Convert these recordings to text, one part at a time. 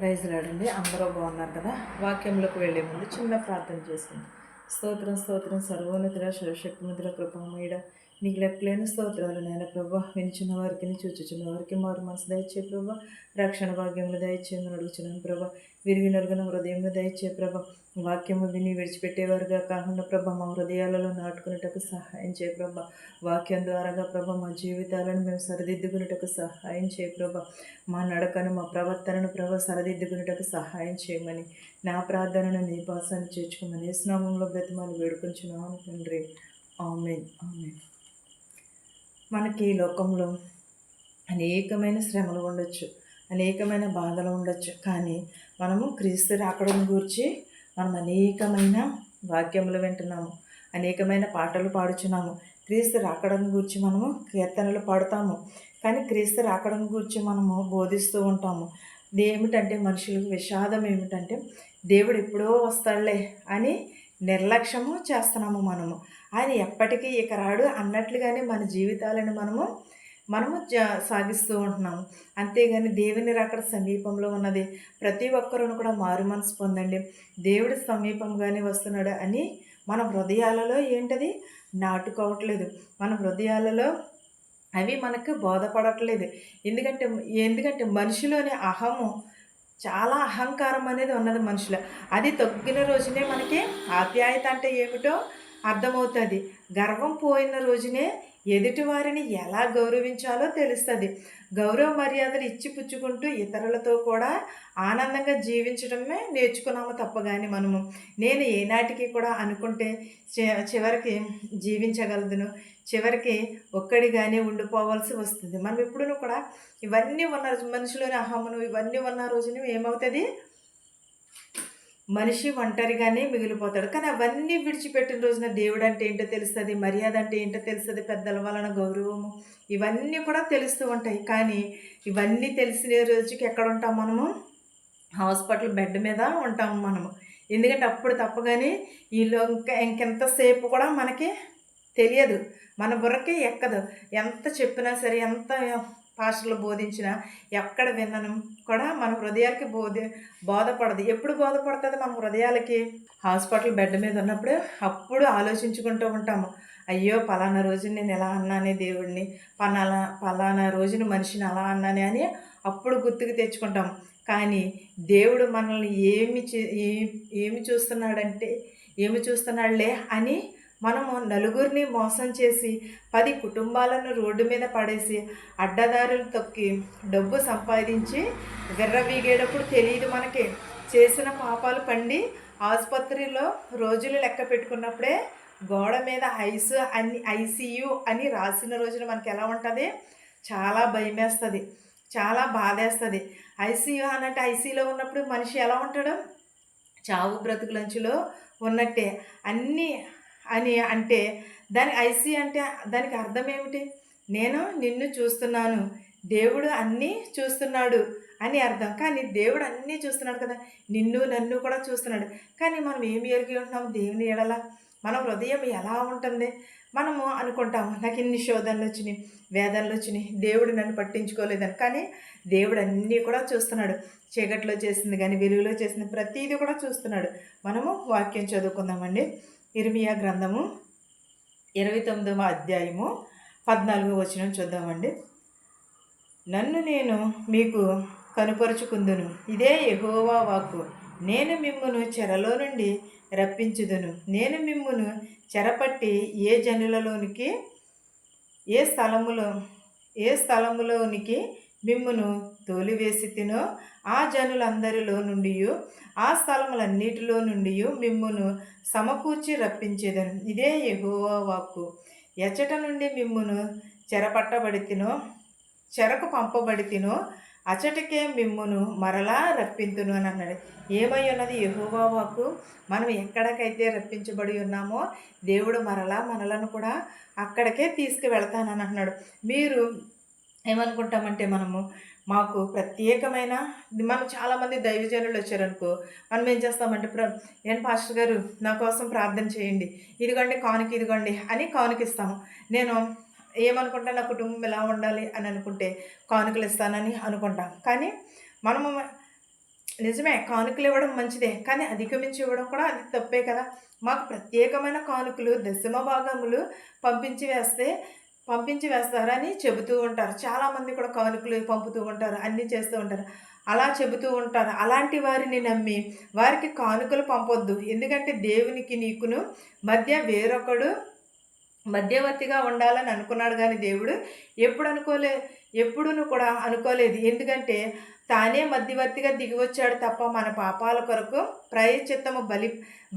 Praise లాడండి. అందరూ బాగున్నారు కదా. వాక్యంలోకి వెళ్ళే ముందు చిన్న ప్రార్థన చేసుకుందాం. స్తోత్రం స్తోత్రం సర్వోన్నతుడ సర్వశక్తిమంతుడ కృపామయుడ నీకు లెక్కలేని స్తోత్రాలు నాయన ప్రభా. వినిచున్న వారికి చూచుచున్న వారికి మారు మనసు దయచే ప్రభా. రక్షణ భాగ్యములు దయచేయమని అడుగుచున్నాను ప్రభా. విరిగి నలుగున హృదయంలో దయచే ప్రభా. వాక్యము విని విడిచిపెట్టేవారుగా కాకుండా ప్రభా మా హృదయాలలో నాటుకునేటకు సహాయం చేయ ప్రభా. వాక్యం ద్వారాగా ప్రభా మా జీవితాలను మేము సరిదిద్దుకునేటకు సహాయం చేయ ప్రభా. మా నడకను మా ప్రవర్తనను ప్రభా సరిదిద్దుకునేటకు సహాయం చేయమని నా ప్రార్థనను నీ పాసాన్ని చేర్చుకోమని స్నామంలో బ్రతిమాలు వేడుకొంచున్నాను తండ్రి. ఆమేన్ ఆమేన్. మనకి లోకంలో అనేకమైన శ్రమలు ఉండొచ్చు, అనేకమైన బాధలు ఉండొచ్చు. కానీ మనము క్రీస్తు రాకడను గూర్చి మనం అనేకమైన వాక్యములు వింటున్నాము, అనేకమైన పాటలు పాడుచున్నాము. క్రీస్తు రాకడను గూర్చి మనము కీర్తనలు పాడుతాము. కానీ క్రీస్తు రాకడను గూర్చి మనము బోధిస్తూ ఉంటాము. ఏమిటంటే మనుషులకు విషాదం ఏమిటంటే దేవుడు ఎప్పుడో వస్తాడులే అని నిర్లక్ష్యము చేస్తున్నాము. ఆయన ఎప్పటికీ ఇక రాడు అన్నట్లుగానే మన జీవితాలను మనము సాగిస్తూ ఉంటున్నాము. అంతేగాని దేవుని రాకడ సమీపంలో ఉన్నది. ప్రతి ఒక్కరూ కూడా మారు మనసు పొందండి, దేవుడి సమీపంగానే వస్తున్నాడు అని మన హృదయాలలో ఏంటది నాటుకోవట్లేదు. మన హృదయాలలో అవి మనకు బోధపడట్లేదు. ఎందుకంటే మనిషిలోని చాలా అహంకారం అనేది ఉన్నది మనుషులు. అది తగ్గిన రోజునే మనకి ఆప్యాయత అంటే ఏమిటో అర్థమవుతుంది. గర్వం పోయిన రోజునే ఎదుటివారిని ఎలా గౌరవించాలో తెలుస్తుంది. గౌరవ మర్యాదలు ఇచ్చి పుచ్చుకుంటూ ఇతరులతో కూడా ఆనందంగా జీవించడమే నేర్చుకున్నాము తప్ప కానీ నేను ఏనాటికి కూడా అనుకుంటే చివరికి జీవించగలదును, చివరికి ఒక్కడిగానే ఉండిపోవాల్సి వస్తుంది. మనం ఎప్పుడూ కూడా ఇవన్నీ ఉన్న మనిషిలోని అహమును ఇవన్నీ ఉన్న రోజున ఏమవుతుంది, మనిషి ఒంటరిగానే మిగిలిపోతాడు. కానీ అవన్నీ విడిచిపెట్టిన రోజున దేవుడు అంటే ఏంటో తెలుస్తుంది, మర్యాద అంటే ఏంటో తెలుస్తుంది, పెద్దల వలన గౌరవము ఇవన్నీ కూడా తెలుస్తూ ఉంటాయి. కానీ ఇవన్నీ తెలిసిన రోజుకి ఎక్కడ ఉంటాం మనము? హాస్పిటల్ బెడ్ మీద ఉంటాము మనము. ఎందుకంటే అప్పుడు తప్పగానే ఈలో ఇంకెంతసేపు కూడా మనకి తెలియదు, మన బుర్రకి ఎక్కదు. ఎంత చెప్పినా సరే, ఎంత పాస్టర్లు బోధించినా ఎక్కడ వినను కూడా మన హృదయాలకి బోధపడదు. ఎప్పుడు బోధపడుతుంది మన హృదయాలకి? హాస్పిటల్ బెడ్ మీద ఉన్నప్పుడు అప్పుడు ఆలోచించుకుంటూ ఉంటాము, అయ్యో పలానా రోజున నేను ఎలా అన్నానే దేవుడిని, పలానా రోజున మనిషిని అలా అన్నానే అని అప్పుడు గుర్తుకు తెచ్చుకుంటాము. కానీ దేవుడు మనల్ని ఏమి చూస్తున్నాడులే అని మనము నలుగురిని మోసం చేసి 10 కుటుంబాలను రోడ్డు మీద పడేసి అడ్డదారులు తొక్కి డబ్బు సంపాదించి విర్రవీగేటప్పుడు తెలియదు మనకి. చేసిన పాపాలు పండి ఆసుపత్రిలో రోజులు లెక్క పెట్టుకున్నప్పుడే గోడ మీద ఐసీయూ అని రాసిన రోజున మనకి ఎలా ఉంటుంది? చాలా భయమేస్తుంది, చాలా బాధేస్తుంది. ఐసీయూ అన్నట్టు ఐసీలో ఉన్నప్పుడు మనిషి ఎలా ఉంటాడు? చావు బ్రతుకులంచులో ఉన్నట్టే. అన్నీ అని అంటే ఐసీ అంటే దానికి అర్థం ఏమిటి? నేను నిన్ను చూస్తున్నాను, దేవుడు అన్నీ చూస్తున్నాడు అని అర్థం. కానీ దేవుడు అన్నీ చూస్తున్నాడు కదా, నిన్ను నన్ను కూడా చూస్తున్నాడు. కానీ మనం ఏమి ఎరిగి ఉంటున్నాము దేవుని ఎడల? మన హృదయం ఎలా ఉంటుంది? మనము అనుకుంటాము, నాకు ఇన్ని శోధనలు వచ్చినాయి, వేదనలు వచ్చినాయి, దేవుడు నన్ను పట్టించుకోలేదని. కానీ దేవుడు అన్నీ కూడా చూస్తున్నాడు. చీకట్లో చేసింది కానీ వెలుగులో చేసింది ప్రతిదీ కూడా చూస్తున్నాడు. మనము వాక్యం చదువుకుందామండి. ఇర్మియా గ్రంథము 29వ అధ్యాయము 14వ వచనం చూద్దామండి. నన్ను నేను మీకు కనుపరుచుకుందును, ఇదే యెహోవా వాక్కు. నేను మిమ్మును చెరలో నుండి రప్పించుదును. నేను మిమ్మును చెరపట్టి ఏ జనులలోనికి ఏ స్థలములోనికి మిమ్మును తోలివేసి తినో ఆ జనులందరిలో నుండి ఆ స్థలములన్నిటిలో నుండి మిమ్మును సమకూర్చి రప్పించేదను. ఇదే యెహోవా వాక్కు. ఎచ్చట నుండి మిమ్మును చెరకు పంపబడితినో అచటికే మిమ్మును మరలా రప్పింతును అని అన్నాడు. ఏమై ఉన్నది యెహోవా వాక్కు? మనం ఎక్కడికైతే రప్పించబడి ఉన్నామో దేవుడు మనలను కూడా అక్కడికే తీసుకువెళ్తానని అంటున్నాడు. మీరు ఏమనుకుంటామంటే మాకు ప్రత్యేకమైన మనం చాలామంది దైవజనులు వచ్చారనుకో, మనం ఏం చేస్తామంటే ఏంటి పాస్టర్ గారు నా కోసం ప్రార్థన చేయండి, ఇదిగోండి కానుక, ఇదిగోండి అని కానుకిస్తాము. నేను ఏమనుకుంటా, నా కుటుంబం ఎలా ఉండాలి అని అనుకుంటే కానుకలు ఇస్తానని అనుకుంటాం. కానీ మనము నిజమే, కానుకలు ఇవ్వడం మంచిదే. కానీ అధిగమించి ఇవ్వడం కూడా అది తప్పే కదా! మాకు ప్రత్యేకమైన కానుకలు, దశమ భాగములు పంపించి వేస్తే పంపించి వేస్తారని చెబుతూ ఉంటారు. చాలామంది కూడా కానుకలు పంపుతూ ఉంటారు. అన్నీ చేస్తూ ఉంటారు. అలా చెబుతూ ఉంటారు. అలాంటి వారిని నమ్మి వారికి కానుకలు పంపొద్దు. ఎందుకంటే దేవునికి నీకును మధ్య వేరొకడు మధ్యవర్తిగా ఉండాలని అనుకున్నాడు గానీ దేవుడు ఎప్పుడు అనుకోలే ఎప్పుడును కూడా అనుకోలేదు. ఎందుకంటే తానే మధ్యవర్తిగా దిగివచ్చాడు తప్ప మన పాపాల కొరకు ప్రాయశ్చిత్తము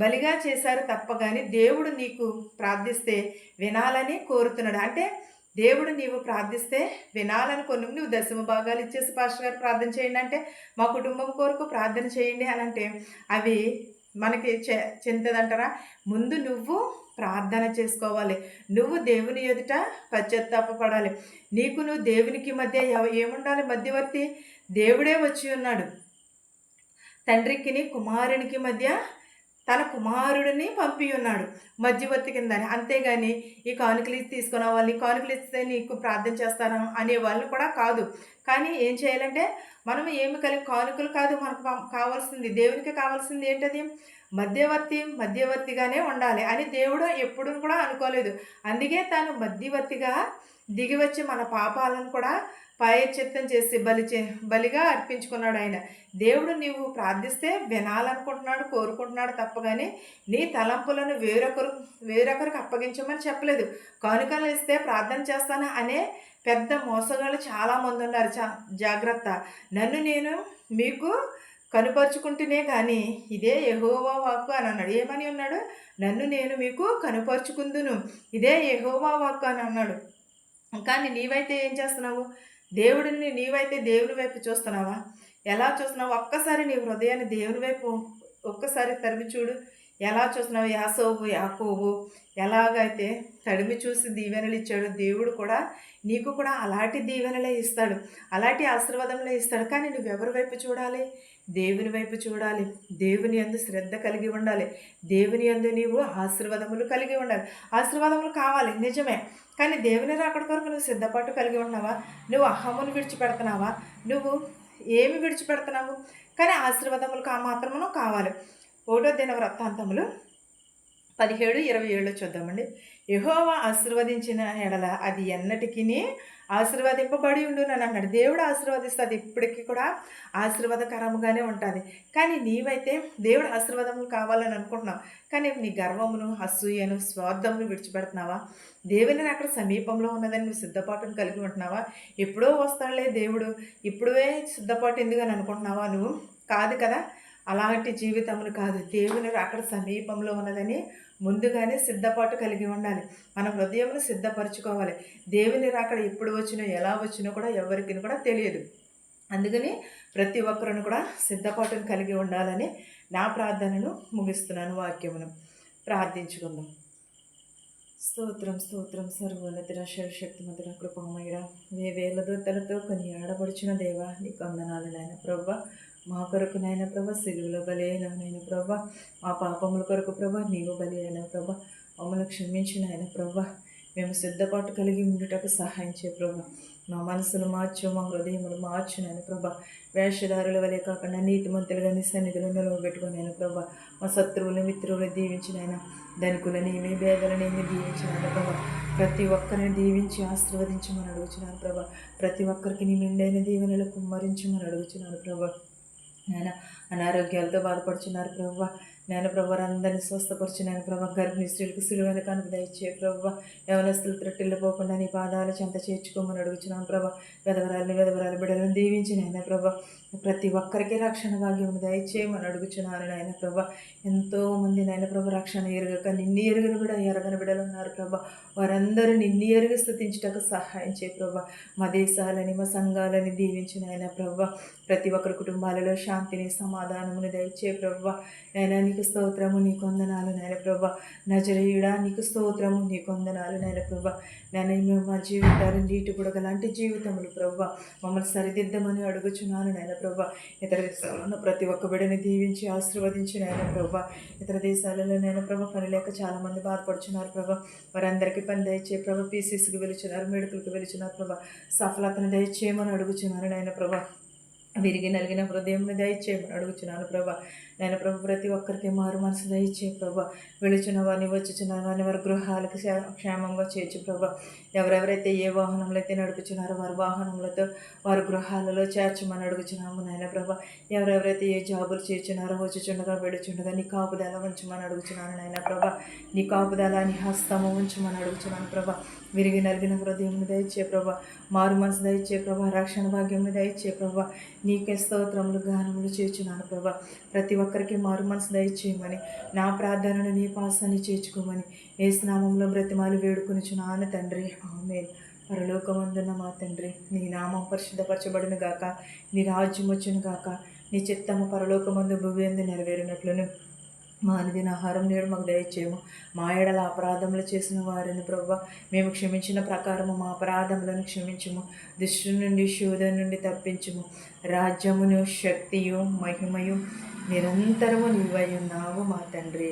బలిగా చేశారు తప్ప గాని దేవుడు నీకు ప్రార్థిస్తే వినాలని కోరుతున్నాడు. అంటే దేవుడు నీవు ప్రార్థిస్తే వినాలని నువ్వు దశమ భాగాలు ఇచ్చేసి పాస్టర్ గారు ప్రార్థన చేయండి అంటే, మా కుటుంబం కొరకు ప్రార్థన చేయండి అని అంటే అవి మనకి చింతదంటారా? ముందు నువ్వు ప్రార్థన చేసుకోవాలి. నువ్వు దేవుని ఎదుట పశ్చాత్తాపపడాలి. నువ్వు దేవునికి మధ్య ఏముండాలి? మధ్యవర్తి దేవుడే వచ్చి ఉన్నాడు. తండ్రికిని కుమారునికి మధ్య తన కుమారుడిని పంపి ఉన్నాడు మధ్యవర్తి కిందని. అంతేగాని ఈ కానుకలు తీసుకున్న వాళ్ళు, ఈ కానుకలు ఇస్తే నీకు ప్రార్థన చేస్తాను అనే వాళ్ళు కూడా కాదు. కానీ ఏం చేయాలంటే మనం ఏమి కానుకలు కాదు మనకు కావాల్సింది, దేవునికి కావాల్సింది ఏంటది? మధ్యవర్తిగానే ఉండాలి అని దేవుడు ఎప్పుడు కూడా అనుకోలేదు. అందుకే తాను మధ్యవర్తిగా దిగివచ్చి మన పాపాలను కూడా ప్రాయశ్చిత్తం చేసి బలిగా అర్పించుకున్నాడు ఆయన. దేవుడు నీవు ప్రార్థిస్తే వినాలనుకుంటున్నాడు, కోరుకుంటున్నాడు తప్ప కానీ నీ తలంపులను వేరొకరికి అప్పగించమని చెప్పలేదు. కానుకలు ఇస్తే ప్రార్థన చేస్తాను అనే పెద్ద మోసగాళ్ళు చాలామంది ఉన్నారు. జాగ్రత్త. నన్ను నేను మీకు కనుపరుచుకుంటేనే కానీ ఇదే యెహోవా వాక్కు అని అన్నాడు. ఏమని ఉన్నాడు? నన్ను నేను మీకు కనుపరుచుకుందును, ఇదే యెహోవా వాక్కు అని అన్నాడు. కానీ నీవైతే ఏం చేస్తున్నావు? నీవైతే దేవుని వైపు చూస్తున్నావా? ఎలా చూస్తున్నావు? ఒక్కసారి నీ హృదయాన్ని దేవుని వైపు ఒక్కసారి తరిమి చూడు. ఎలా చూస్తున్నావు? యాకోబు ఎలాగైతే తడిమి చూసి దీవెనలు ఇచ్చాడు, దేవుడు కూడా నీకు కూడా అలాంటి దీవెనలే ఇస్తాడు, అలాంటి ఆశీర్వాదంలే ఇస్తాడు. కానీ నువ్వెవరి వైపు చూడాలి? దేవుని వైపు చూడాలి. దేవుని యందు శ్రద్ధ కలిగి ఉండాలి. దేవుని యందు నీవు ఆశీర్వాదములు కలిగి ఉండాలి. ఆశీర్వాదములు కావాలి నిజమే, కానీ దేవుని రాకడ కొరకు నువ్వు సిద్ధపాటు కలిగి ఉన్నావా? నువ్వు అహమును విడిచిపెడుతున్నావా? నువ్వు ఏమి విడిచిపెడుతున్నావు? కానీ ఆశీర్వాదములు మాత్రమును కావాలి. 1వ దినవృత్తాంతములు 17:27 చూద్దామండి. యెహోవా ఆశీర్వదించిన ఎడల అది ఎన్నటికీ ఆశీర్వదింపబడి ఉండునని అన్నాడు. దేవుడు ఆశీర్వదిస్తుంది, ఇప్పటికీ కూడా ఆశీర్వాదకరముగానే ఉంటుంది. కానీ నీవైతే దేవుడు ఆశీర్వాదములు కావాలని అనుకుంటున్నావు, కానీ నీ గర్వమును, అసూయను, స్వార్థమును విడిచిపెడుతున్నావా? దేవుని అక్కడ సమీపంలో ఉన్నదని నువ్వు సిద్ధపాటును కలిగి ఉంటున్నావా? ఎప్పుడో వస్తాడులే దేవుడు, ఇప్పుడే సిద్ధపాటు ఎందుకని అనుకుంటున్నావా? నువ్వు కాదు కదా. అలాంటి జీవితమును కాదు, దేవుని అక్కడ సమీపంలో ఉన్నదని ముందుగానే సిద్ధపాటు కలిగి ఉండాలి. మన హృదయమును సిద్ధపరచుకోవాలి. దేవుని రాకడ ఎప్పుడు వచ్చినో ఎలా వచ్చినో కూడా ఎవరికి కూడా తెలియదు. అందుకని ప్రతి ఒక్కరిని కూడా సిద్ధపాటును కలిగి ఉండాలని నా ప్రార్థనను ముగిస్తున్నాను. వాక్యమును ప్రార్థించుకుందాం. స్తోత్రం స్తోత్రం సర్వోన్నతుడ శక్తిమంతుడ కృపామయుడ, వేవేల దూతలతో కొని ఆడబడుచున్న దేవా నీకు వందనాలు నాయన ప్రభువా. మా కొరకు నాయన ప్రభా సిలువలో బలి అయినా నాయన ప్రభా, మా పాపముల కొరకు ప్రభా నీవు బలి అయినా ప్రభా, మమ్మల్ని క్షమించిన ఆయన ప్రభా. మేము సిద్ధపాటు కలిగి ఉండుటకు సహాయం చేయ ప్రభా. మా మనసును మార్చు, మా హృదయములు మార్చు నాయన ప్రభా. వేషధారుల వలె కాకుండా నీతిమంతులుగా నీ సన్నిధిలో నిలవబెట్టుకుని ఆయన ప్రభా. మా శత్రువులు మిత్రువులు దీవించిన ఆయన, ధనికులనేమి భేదలనేమి దీవించినాను ప్రభా. ప్రతి ఒక్కరిని దీవించి ఆశీర్వదించమని అడుగుచున్నాను ప్రభా. ప్రతి ఒక్కరికి నీ మెండైన దీవెనలు కుమ్మరించమని అడుగుచున్నాను ప్రభా. నేను అనారోగ్యాలతో బాధపడుచున్నారు ప్రభావ. నేను ప్రభు అందరినీ స్వస్థపరిచినాను ప్రభా. గర్భిణీ స్త్రీలకు సిలువైన కనుక దయచే ప్రభావ. యవనస్తులు త్రొట్టిల్లిపోకుండా నీ పాదాల చెంత చేర్చుకోమని అడుగుచున్నాను ప్రభా. వెదవరాలు బిడ్డలను దీవించి నాయన ప్రభా. ప్రతి ఒక్కరికి రక్షణ భాగ్యం దయచేయమని అడుగుచున్నాను నాయన ప్రభా. ఎంతోమంది నాయన ప్రభా రక్షణ ఎరగక నిన్ను ఎరగని బిడ్డలు ఉన్నారు ప్రభా. వారందరూ నిన్ను ఎరుగు స్థుతించుటకు సహాయం చేయ ప్రభా. మా దేశాలని మా సంఘాలని దీవించిన ఆయన ప్రభా. ప్రతి ఒక్కరి కుటుంబాలలో శాంతిని సమాధానమును దయచే ప్రభా. అయినా నీకు స్తోత్రము, నీకు వందనాలు నాయన ప్రభా. నజరేయుడా నీకు స్తోత్రము, నీకు వందనాలు నాయన ప్రభా. నేను మా జీవితాలు నీటి బుడగ లాంటి జీవితములు ప్రభా. మమ్మల్ని సరిదిద్దమని అడుగుచున్నాను నాయన ప్రభా. ఇతర దేశాలలో ప్రతి ఒక్క బిడ్డని దీవించి ఆశీర్వదించి నాయన ప్రభా. ఇతర దేశాలలో నాయన ప్రభా పని లేక చాలామంది బాధపడుచున్నారు ప్రభా. వారందరికీ పని దయచే ప్రభా. పీసీసీకి వెలుచున్నారు, మెడికల్కి వెలుచున్నారు ప్రభా. సఫలతను దయచేయమని అడుగుచున్నాను నాయన ప్రభా. విరిగి నలిగిన హృదయంని దయచేయమని అడుగుచున్నాను ప్రభా. నేను ప్రభు ప్రతి ఒక్కరికి మారు మనసు దయచే ప్రభా. వెళుచున్న వారిని వచ్చుచున్న వారిని వారి గృహాలకు క్షేమంగా చేర్చు ప్రభా. ఎవరెవరైతే ఏ వాహనంలో అయితే నడుపుచున్నారో వారి వాహనములతో వారి గృహాలలో చేర్చమని అడుగుచున్నాము నాయన ప్రభా. ఎవరెవరైతే ఏ జాబులు చేర్చున్నారో వచ్చుచుండగా వెళుచుండగా నీ కాపుదల ఉంచమని అడుగుచున్నాను నాయన ప్రభా. నీ కాపుదల నీ హస్తము ఉంచమని అడుగుచున్నాను ప్రభా. విరిగి నలిగిన హృదయంని దయచే ప్రభా. మారు మనసు దయచే ప్రభా. రక్షణ భాగ్యంని దయచే ప్రభా. నీకే స్తోత్రములు గానములు చేర్చున్నాను ప్రభా. ప్రతి ఒక్కరికి మారు మనసు దయచేయమని, నా ప్రార్థనను నీ పాసాన్ని చేర్చుకోమని ఏసునామంలో బ్రతిమాలు వేడుకొనుచున్నాను తండ్రి. ఆమేన్. పరలోకమందున్న మా తండ్రి, నీ నామం పరిశుద్ధపరచబడును గాక, నీ రాజ్యం వచ్చును గాక, నీ చిత్తము పరలోకమందు భూమి యందు నెరవేరినట్లును మా అనుదిన ఆహారం నేడు మాకు దయచేయము. మా ఎడల అపరాధములు చేసిన వారిని ప్రభు మేము క్షమించిన ప్రకారము మా అపరాధములను క్షమించుము. దుష్టు నుండి శోధన నుండి తప్పించుము. రాజ్యమును శక్తియు మహిమయు నిరంతరము నీవై ఉన్నావు మా తండ్రి.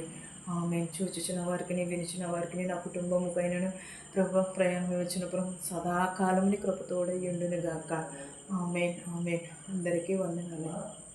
మేము చూచుచున్న వారికి వినిచిన వారికి నా కుటుంబము పైనను ప్రభు ప్రయాణం వచ్చినప్పుడు సదాకాలం నీ కృపతోడై ఉండును గాక. ఆమేన్. ఆమేన్. అందరికీ వందనాలు.